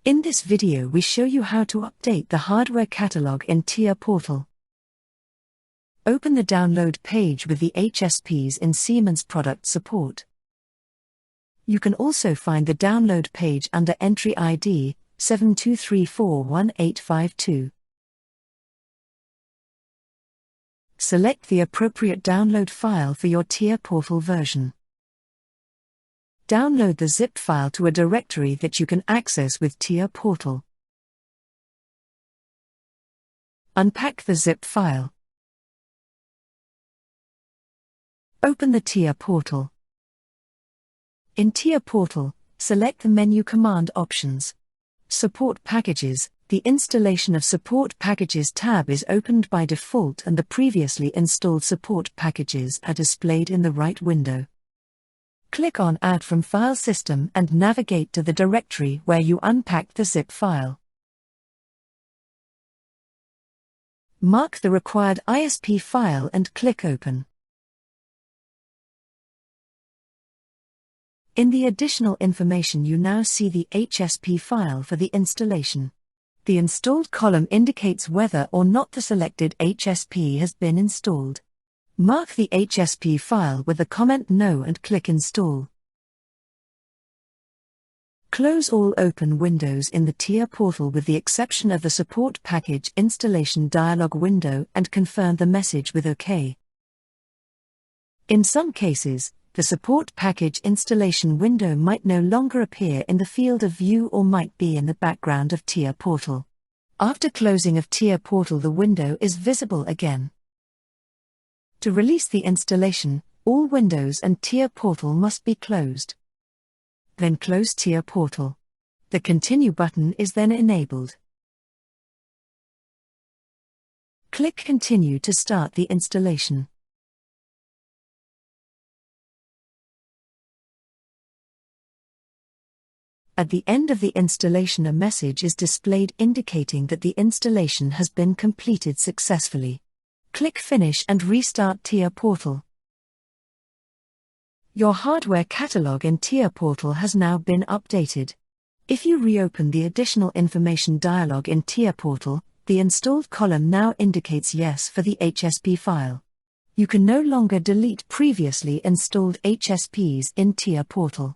In this video we show you how to update the hardware catalog in TIA Portal. Open the download page with the HSPs in Siemens Product Support. You can also find the download page under entry ID 72341852. Select the appropriate download file for your TIA Portal version. Download the zip file to a directory that you can access with TIA Portal. Unpack the zip file. Open the TIA Portal. In TIA Portal, select the menu command options. Support Packages. The Installation of Support Packages tab is opened by default and the previously installed support packages are displayed in the right window. Click on Add from File System and navigate to the directory where you unpacked the zip file. Mark the required ISP file and click Open. In the additional information you now see the HSP file for the installation. The installed column indicates whether or not the selected HSP has been installed. Mark the HSP file with the comment No and click Install. Close all open windows in the TIA Portal with the exception of the Support Package Installation dialog window and confirm the message with OK. In some cases, the Support Package Installation window might no longer appear in the field of view or might be in the background of TIA Portal. After closing of TIA Portal, the window is visible again. To release the installation, all windows and TIA Portal must be closed. Then close TIA Portal. The Continue button is then enabled. Click Continue to start the installation. At the end of the installation, a message is displayed indicating that the installation has been completed successfully. Click Finish and restart TIA Portal. Your hardware catalog in TIA Portal has now been updated. If you reopen the Additional Information dialog in TIA Portal, the installed column now indicates Yes for the HSP file. You can no longer delete previously installed HSPs in TIA Portal.